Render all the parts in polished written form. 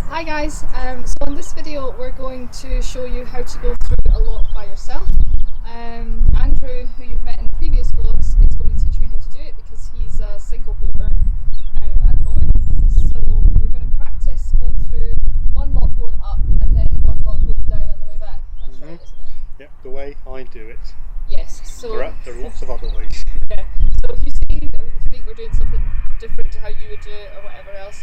Hi guys, so in this video we're going to show you how to go through a lock by yourself. Andrew, who you've met in the previous vlogs, is going to teach me how to do it because he's a single boater at the moment. So we're going to practice going through one lock going up and then one lock going down on the way back. That's right, isn't it? Yep, the way I do it. Yes. So there are lots of other ways. Yeah. So if you think we're doing something different to how you would do it or whatever else,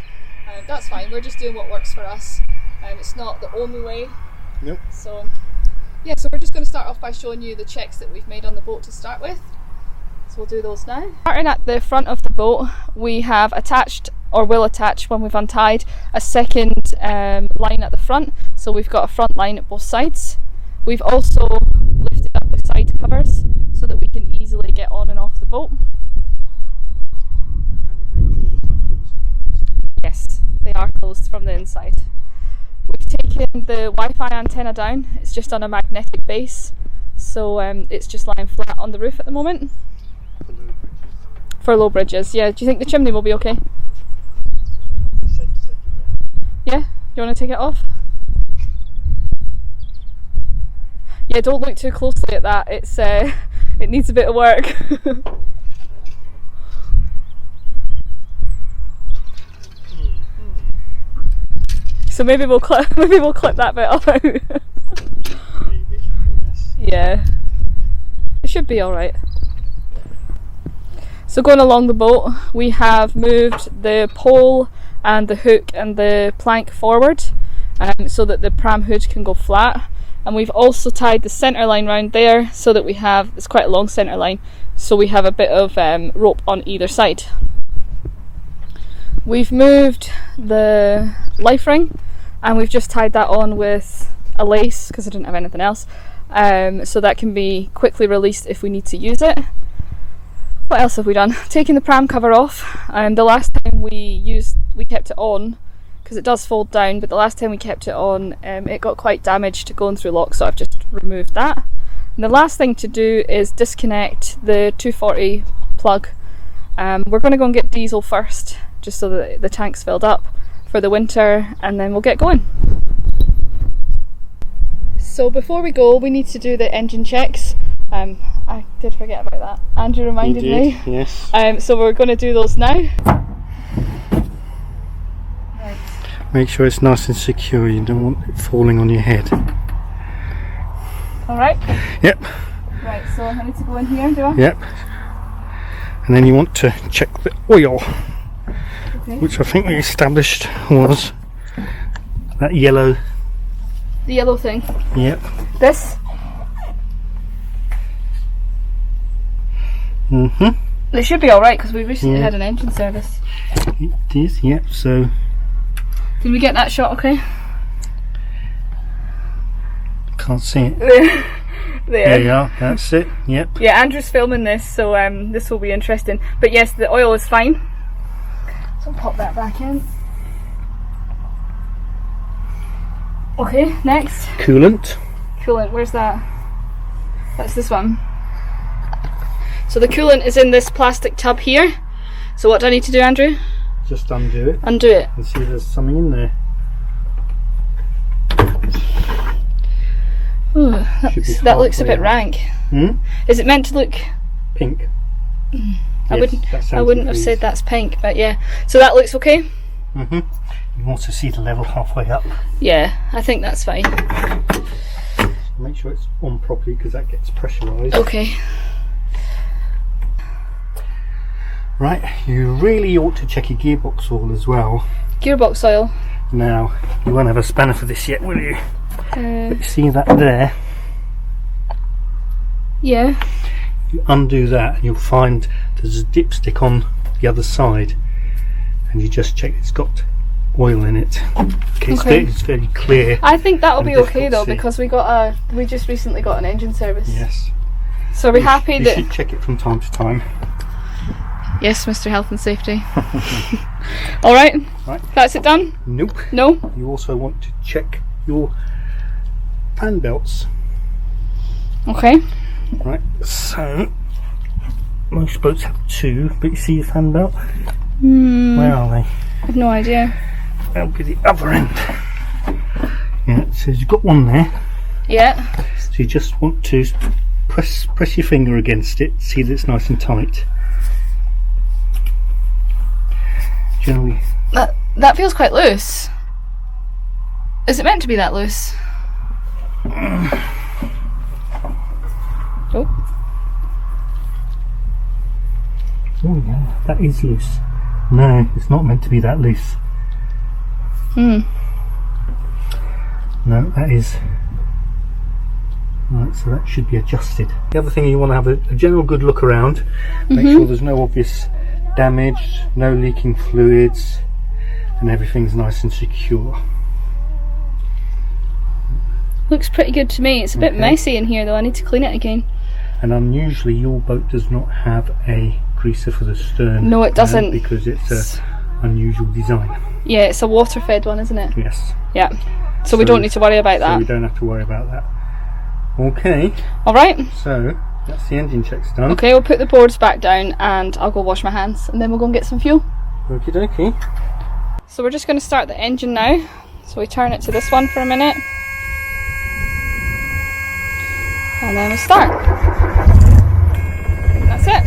that's fine. We're just doing what works for us. It's not the only way. Nope. So yeah, so we're just going to start off by showing you the checks that we've made on the boat to start with. So we'll do those now. Starting at the front of the boat, we have attached, or will attach when we've untied, a second line at the front. So we've got a front line at both sides. We've also lifted up the side covers so that we can easily get on and off the boat. Yes, they are closed from the inside. We've taken the Wi-Fi antenna down. It's just on a magnetic base, so it's just lying flat on the roof at the moment. For low bridges. For low bridges, yeah. Do you think the chimney will be okay? Safe to take it down. Yeah? You want to take it off? Yeah, don't look too closely at that. It's it needs a bit of work. So maybe we'll clip that bit out. Maybe, yes. Yeah, it should be all right. So going along the boat, we have moved the pole and the hook and the plank forward, so that the pram hood can go flat. And we've also tied the centre line round there so that we have, it's quite a long centre line, so we have a bit of rope on either side. We've moved the life ring and we've just tied that on with a lace because I didn't have anything else, so that can be quickly released if we need to use it. What else have we done? Taking the pram cover off. The last time we kept it on because it does fold down, but the last time we kept it on it got quite damaged going through locks, so I've just removed that. And the last thing to do is disconnect the 240 plug. We're going to go and get diesel first, just so that the tank's filled up for the winter, and then we'll get going. So before we go, we need to do the engine checks. I did forget about that. Andrew reminded me. Yes. So we're going to do those now. Right. Make sure it's nice and secure. You don't want it falling on your head. All right. Yep. Right. So I need to go in here, do I? Yep. And then you want to check the oil. Okay. Which I think we established was that yellow. The yellow thing. Yep. This. It should be alright because we recently had an engine service. It is, yep. So. Did we get that shot okay? Can't see it. There you are, that's it, yep. Yeah, Andrew's filming this, so this will be interesting. But yes, the oil is fine. So I'll pop that back in. Okay, next. Coolant. Coolant, where's that? That's this one. So the coolant is in this plastic tub here. So what do I need to do, Andrew? Just undo it. Undo it. And see if there's something in there. Ooh, that looks a bit rank. Is it meant to look pink? I wouldn't have said that's pink, but yeah. So that looks okay? You can also see the level halfway up. Yeah, I think that's fine. Make sure it's on properly because that gets pressurised. Okay. Right, you really ought to check your gearbox oil as well. Gearbox oil? Now, you won't have a spanner for this yet, will you? But you see that there? Yeah. You undo that and you'll find there's a dipstick on the other side, and you just check it's got oil in it. Okay, it's fairly clear. I think that'll be okay though, because we just recently got an engine service. Yes. So are we happy that you should check it from time to time? Yes, Mr. Health and Safety. Alright, that's it done? Nope. No? You also want to check your fan belts. Okay. Right, so most boats have two, but you see the fan belt? Where are they? I've no idea. That'll be the other end. So you've got one there. Yeah. So you just want to press your finger against it, see that it's nice and tight. Generally. That feels quite loose. Is it meant to be that loose? Oh. Oh yeah, that is loose. No, it's not meant to be that loose. Hmm. No, that is. Right, so that should be adjusted. The other thing, you want to have a general good look around. Make sure there's no obvious damage, no leaking fluids, and everything's nice and secure. Looks pretty good to me. It's a bit messy in here though, I need to clean it again. And unusually your boat does not have a greaser for the stern. No, it doesn't. Because it's an unusual design. Yeah, it's a water fed one, isn't it? Yes. Yeah. So we don't need to worry about that. So we don't have to worry about that. Okay. Alright. So that's the engine checks done. Okay, we'll put the boards back down and I'll go wash my hands and then we'll go and get some fuel. Okie dokie. So we're just going to start the engine now. So we turn it to this one for a minute. And then we start. That's it.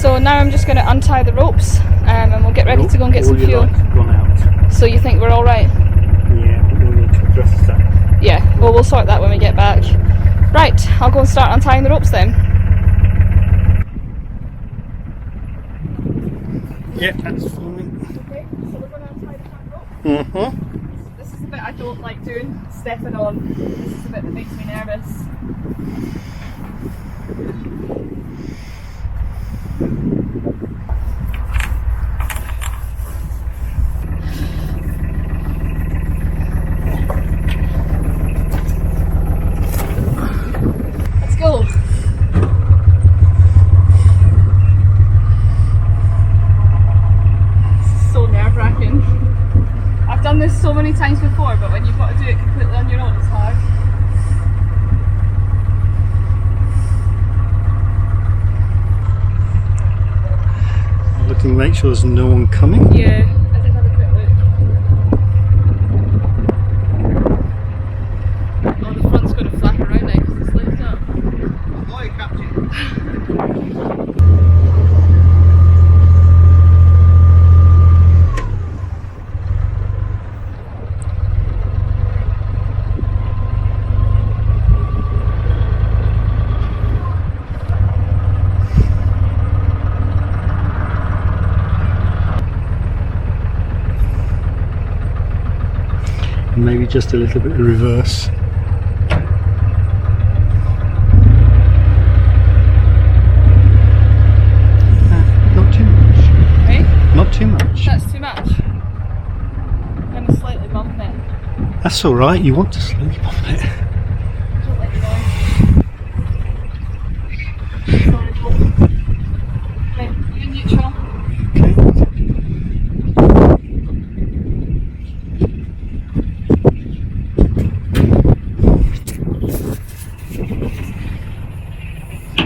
So now I'm just going to untie the ropes and we'll get ready to go and get some fuel. Gone out. So you think we're alright? Yeah, we'll need to address that. Yeah, well we'll sort that when we get back. Right, I'll go and start untying the ropes then. Yeah, that's fine. Okay, so we're going to untie the front rope. Mm-hmm. This is the bit I don't like doing, stepping on. This is the bit that makes me nervous. Let's go. This is so nerve-wracking. I've done this so many times before, but when you've got to do it completely on your own, it's hard. Looking to make sure there's no one coming. Yeah, I did have a quick look. Oh, the front's going to flap around now because it's lifted up. Ahoy, Captain. Maybe just a little bit of reverse. Not too much. Right? Not too much. That's too much. I'm going to slightly bump it. That's alright, you want to slowly bump it. Don't let it go. Sorry, don't. Right, you're neutral. Okay.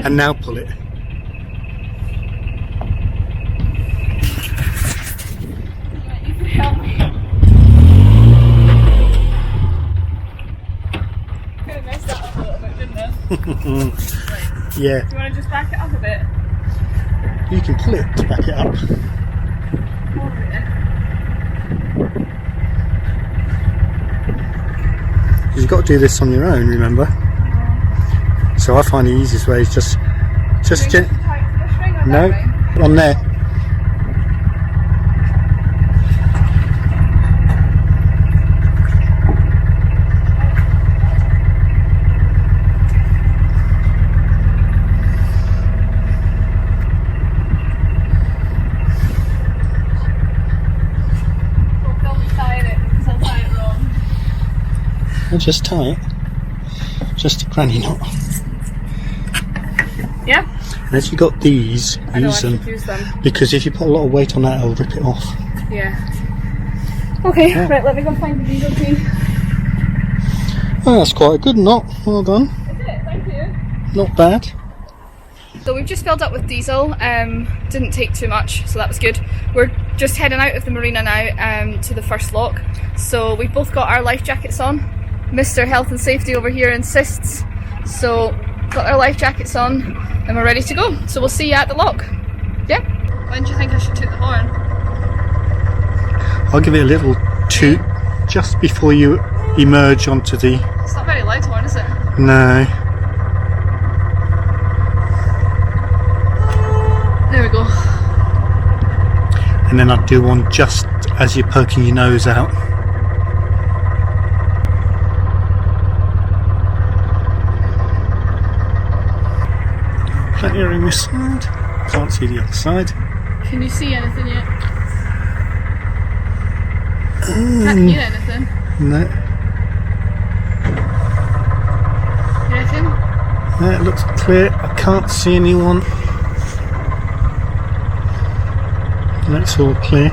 And now pull it. You can help me. Could have messed that up a little bit, didn't it? Right. Yeah, Do you want to just back it up a bit? you can pull it to back it up. Hold it there. You've got to do this on your own, remember? So I find the easiest way is just Tight to the string on no, that ring? on there. Don't feel me tying it because I'll tie it wrong. And just tie it. Just a granny knot. Yeah? And if you've got these, I know I use them. should use them. Because if you put a lot of weight on that, it'll rip it off. Yeah. Okay, Yeah. right, let me go find the diesel key. Oh, that's quite a good knot. Well done. Is it? Thank you. Not bad. So we've just filled up with diesel, didn't take too much, so that was good. We're just heading out of the marina now to the first lock. So we've both got our life jackets on. Mr. Health and Safety over here insists. So, got our life jackets on and we're ready to go. So we'll see you at the lock. Yeah? When do you think I should toot the horn? I'll give it a little toot just before you emerge onto the... It's not very loud horn, is it? No. There we go. And then I'd do one just as you're poking your nose out. Plenty of room this side. Can't see the other side. Can you see anything yet? Can't hear anything. No. You reckon? No, it looks clear. I can't see anyone. That's all clear.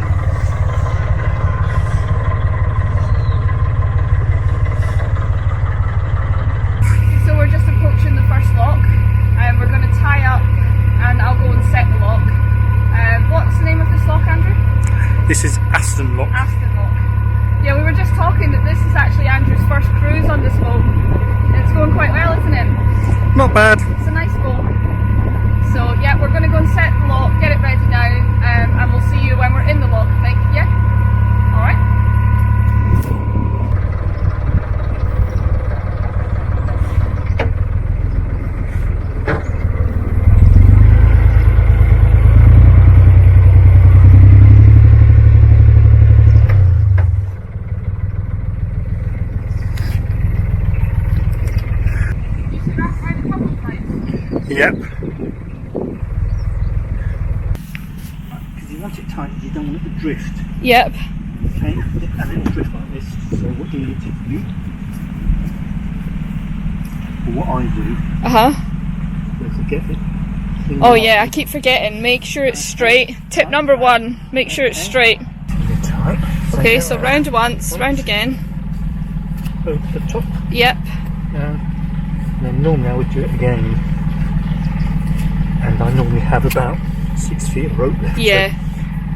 So we're just approaching the first lock. We're going to tie up and I'll go and set the lock. What's the name of this lock, Andrew? This is Aston lock. Aston lock. Yeah, we were just talking that this is actually Andrew's first cruise on this boat. It's going quite well, isn't it? Not bad. It's a nice boat. So yeah, we're going to go and set the lock, get it ready now, and we'll see you when we're in the lock, I think. Yeah? Alright. Yep. Because you want it tight, you don't want it to drift. Yep. Okay, and it'll drift like this. So what you need to do, or what I do, is to get it. Oh yeah, I keep forgetting. Make sure it's straight. Tip number 1, make sure it's straight. Tight. Okay, so round once, round again. Over the top. Yep. And then normally I would do it again. And I normally have about 6 feet of rope left. Yeah. So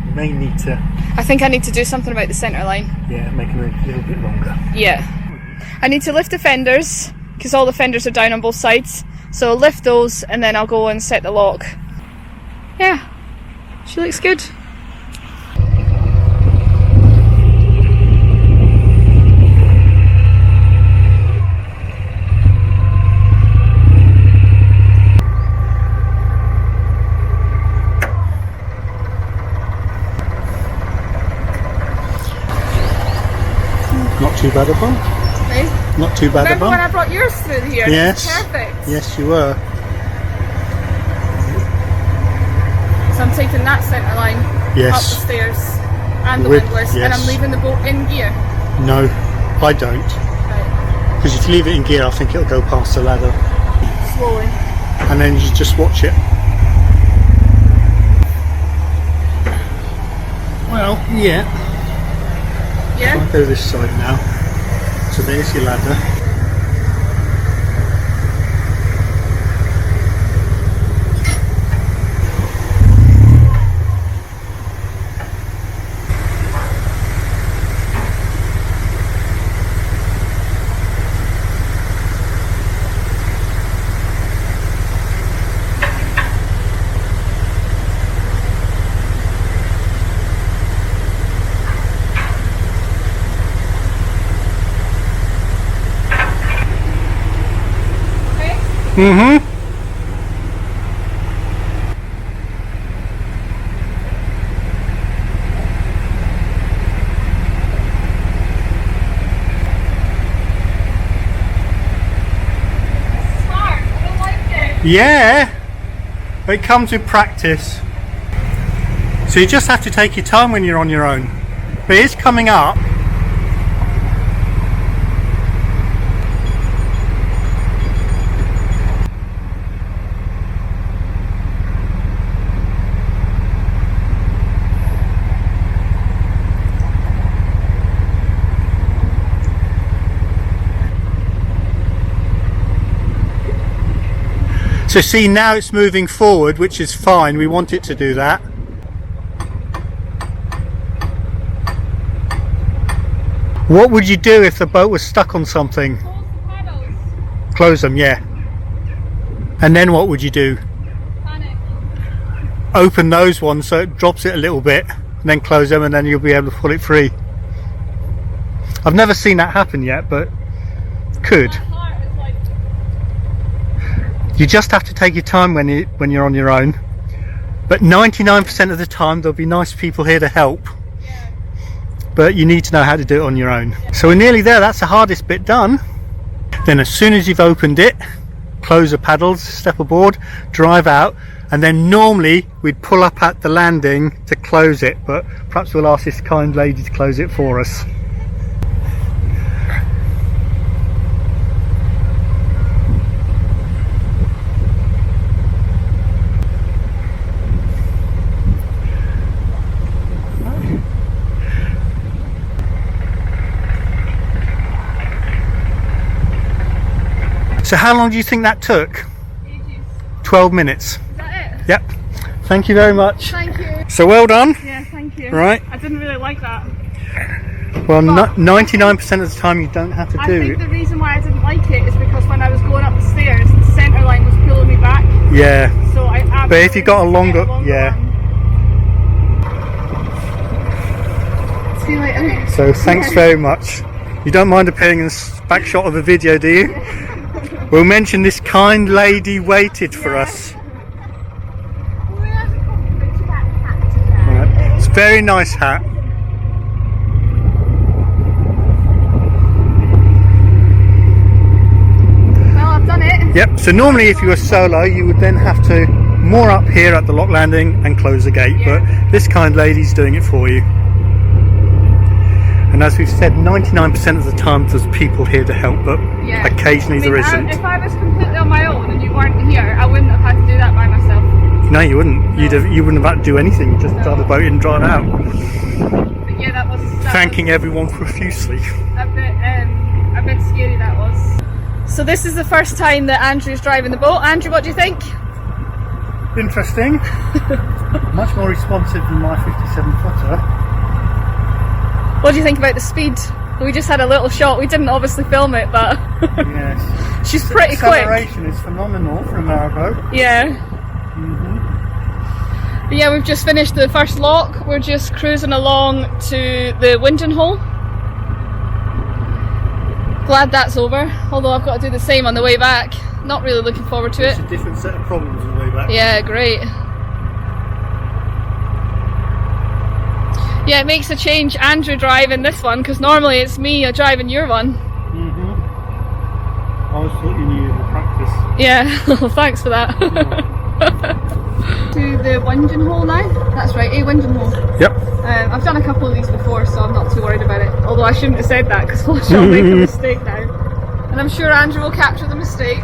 you may need to... I think I need to do something about the centre line. Yeah, make them a little bit longer. Yeah. I need to lift the fenders, because all the fenders are down on both sides. So I'll lift those and then I'll go and set the lock. Yeah. She looks good. Not too bad a bump. Hey? Not too bad Remember a when bump. I brought yours through here? Yes. Perfect. Yes, you were. So I'm taking that centre line Yes. up the stairs and the With- windlass, yes. and I'm leaving the boat in gear. No, I don't. Right. Because if you leave it in gear, I think it'll go past the ladder. Slowly. And then you just watch it. Well, yeah. Yeah? I'll go this side now. So there's your ladder. Mm-hmm. Smart. I don't like it. Yeah, it comes with practice. So you just have to take your time when you're on your own. But it's coming up. So see, now it's moving forward, which is fine. We want it to do that. What would you do if the boat was stuck on something? Close the paddles. Close them, yeah. And then what would you do? Panic. Open those ones so it drops it a little bit, and then close them, and then you'll be able to pull it free. I've never seen that happen yet, but could. My heart is like... You just have to take your time when you're on your own. But 99% of the time there'll be nice people here to help. Yeah. But you need to know how to do it on your own. So we're nearly there. That's the hardest bit done. Then as soon as you've opened it, close the paddles, step aboard, drive out, and then normally we'd pull up at the landing to close it, but perhaps we'll ask this kind lady to close it for us. So how long do you think that took? Ages. 12 minutes. Is that it? Yep. Thank you very much. Thank you. So well done. Yeah, thank you. Right. I didn't really like that. Well, 99% of the time you don't have to I do think it. the reason why I didn't like it is because when I was going up the stairs, the centre line was pulling me back. Yeah. So I absolutely But if you got a need to longer, get one. See you later. So thanks very much. You don't mind appearing in the back shot of the video, do you? We'll mention this kind lady waited for us. Right. It's a very nice hat. Well, I've done it. Yep, so normally if you were solo you would then have to moor up here at the lock landing and close the gate, Yeah. but this kind lady's doing it for you. And as we've said, 99% of the time there's people here to help, but Yeah. occasionally there isn't. If I was completely on my own and you weren't here, I wouldn't have had to do that by myself. No, you wouldn't. No. You wouldn't have had to do anything. You just drive the boat in and drive out. But yeah, that was Thanking everyone profusely. a bit scary, that was. So this is the first time that Andrew's driving the boat. Andrew, what do you think? Interesting. Much more responsive than my 57 footer. What do you think about the speed? We just had a little shot. We didn't obviously film it, but Yes. she's pretty quick. Acceleration is phenomenal for a narrowboat. Yeah. But yeah, we've just finished the first lock. We're just cruising along to the winding hole. Glad that's over, although I've got to do the same on the way back. Not really looking forward to it. It's a different set of problems on the way back. Yeah, great. Yeah, it makes a change Andrew driving this one, because normally it's me driving your one. I always thought you knew the practice. Yeah, well, thanks for that. To the winding hole now? That's right, a winding hole. Yep. I've done a couple of these before, so I'm not too worried about it. Although I shouldn't have said that, because I'll make a mistake now. And I'm sure Andrew will capture the mistake.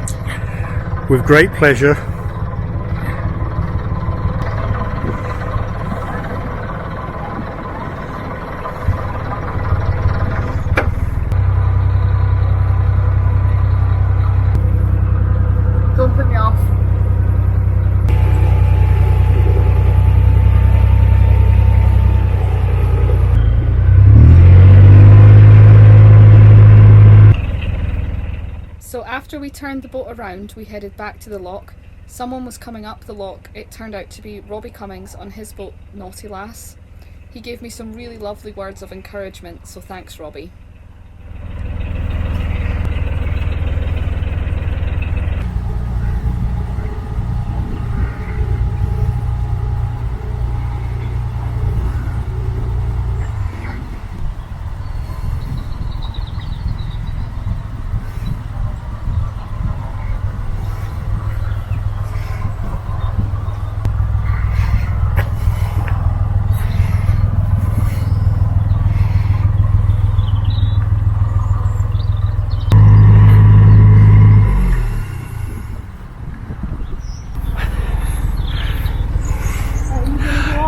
With great pleasure. Don't put me off. So after we turned the boat around, we headed back to the lock. Someone was coming up the lock. It turned out to be Robbie Cummings on his boat, Naughty Lass. He gave me some really lovely words of encouragement, so thanks, Robbie.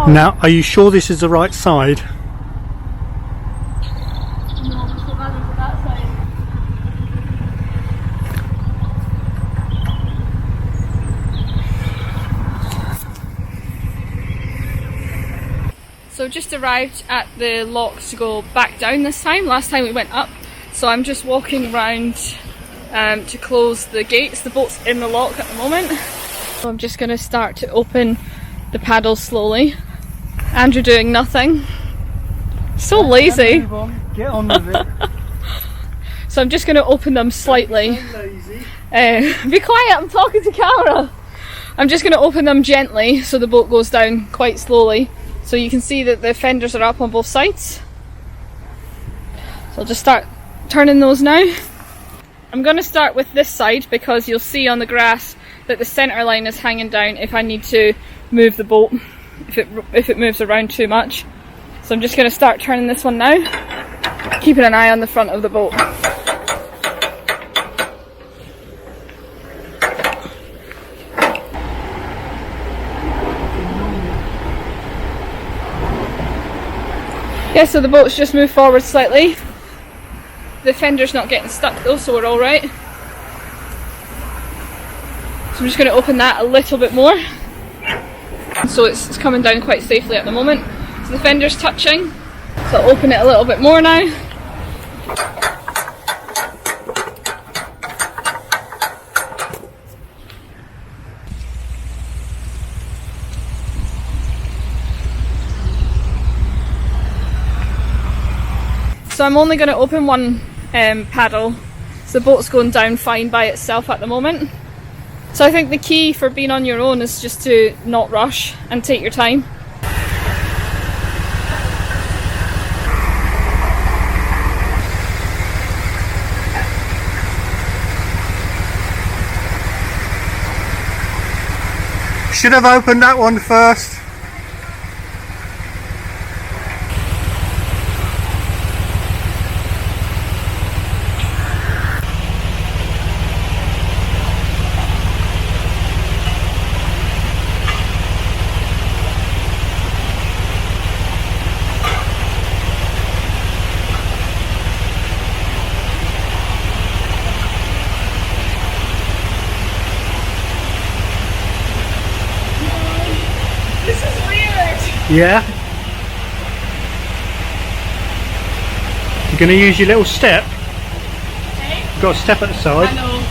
Now, are you sure this is the right side? No, we're still running to that side. So So just arrived at the lock to go back down this time. Last time we went up, so I'm just walking around to close the gates. The boat's in the lock at the moment, so I'm just going to start to open the paddles slowly. Andrew doing nothing, so lazy. Get on with it. So I'm just going to open them slightly. So lazy. Be quiet, I'm talking to camera. I'm just going to open them gently so the boat goes down quite slowly. So you can see that the fenders are up on both sides. So I'll just start turning those now. I'm going to start with this side because you'll see on the grass that the centre line is hanging down if I need to move the boat, if it moves around too much. So I'm just going to start turning this one now, keeping an eye on the front of the boat. Yeah, so the boat's just moved forward slightly. The fender's not getting stuck though, so we're alright. So I'm just going to open that a little bit more. So it's coming down quite safely at the moment. So the fender's touching, so I'll open it a little bit more now. So I'm only going to open one paddle, so the boat's going down fine by itself at the moment. So I think the key for being on your own is just to not rush and take your time. Should have opened that one first. Yeah. You're going to use your little step. Okay. You've got a step at the side. I know.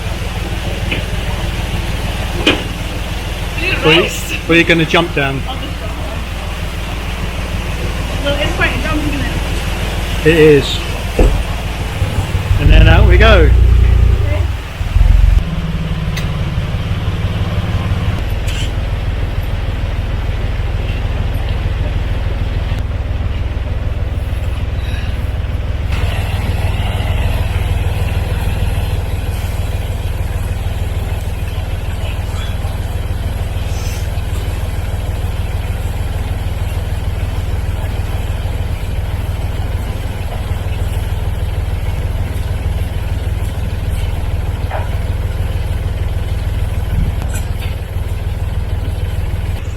Where you're going to jump down. I'll just jump. Well, it's quite a jump, isn't it? It is. And then out we go.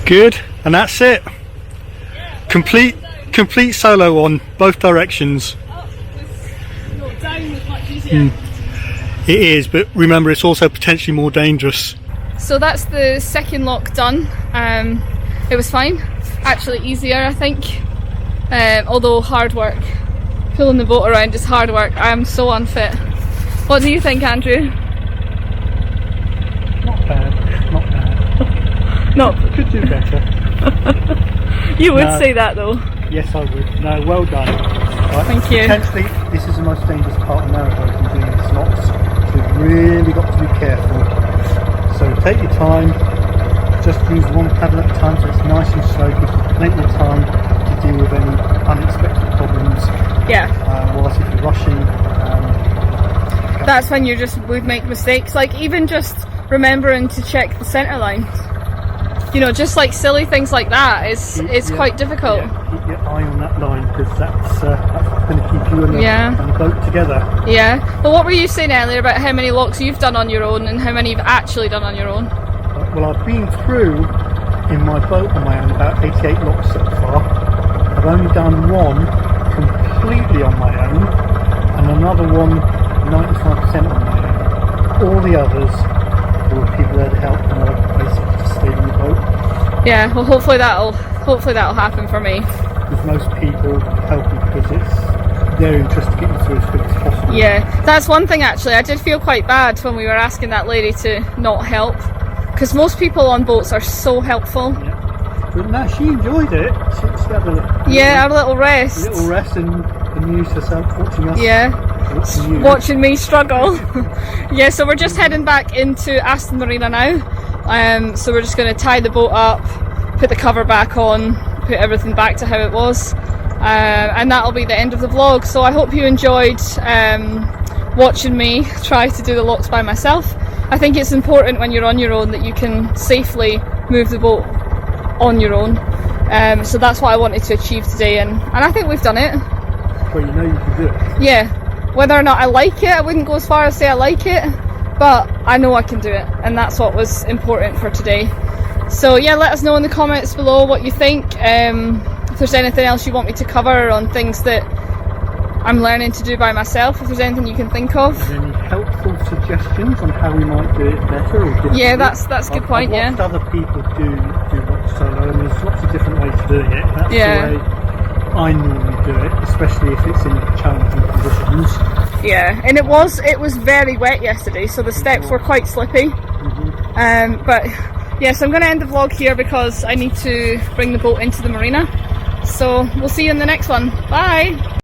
Good, and that's it. Complete solo on both directions. Not down as much easier. It is, but remember it's also potentially more dangerous. So that's the second lock done. It was fine, actually easier I think, although hard work. Pulling the boat around is hard work. I am so unfit. What do you think, Andrew? Not bad. No. Could do better. You would say that though. Yes, I would. No, well done. Right. Thank you. Potentially, this is the most dangerous part of narrowboat in doing these lots. So you've really got to be careful. So take your time. Just use one paddle at a time, so it's nice and slow. Gives you plenty of time to deal with any unexpected problems. Yeah. Whilst if you're rushing, that's when you just would make mistakes. Like even just remembering to check the centre lines. You know, just like silly things like that is quite difficult. Yeah, keep your eye on that line because that's what's going to keep you and the boat together. Yeah. Well, what were you saying earlier about how many locks you've done on your own and how many you've actually done on your own? Well, I've been through in my boat on my own about 88 locks so far. I've only done one completely on my own and another one 95% on my own. All the others were people that had helped and basically just stayed in the boat. Yeah, well hopefully that'll happen for me. because most people help you because it's their interest to get you through as quick as possible. Yeah, that's one thing actually. I did feel quite bad when we were asking that lady to not help, because most people on boats are so helpful. Yeah. But no, she enjoyed it. She had a little rest. A little rest and amused herself watching us. Yeah. Watching me struggle. Yeah, so we're just heading back into Aston Marina now. So we're just going to tie the boat up, put the cover back on, put everything back to how it was, and that'll be the end of the vlog. So I hope you enjoyed watching me try to do the locks by myself. I think it's important when you're on your own that you can safely move the boat on your own. So that's what I wanted to achieve today, and I think we've done it. Well, you know you can do it. Yeah. Whether or not I like it, I wouldn't go as far as say I like it, but I know I can do it, and that's what was important for today. So yeah, let us know in the comments below what you think. If there's anything else you want me to cover on things that I'm learning to do by myself, if there's anything you can think of. Any helpful suggestions on how we might do it better or differently? Yeah, that's a good point. I've watched other people do lots solo, and there's lots of different ways of doing it. That's the way I normally do it, especially if it's in challenging conditions. Yeah, and it was very wet yesterday, so the steps were quite slippy. But yeah, so I'm going to end the vlog here because I need to bring the boat into the marina. So we'll see you in the next one. Bye!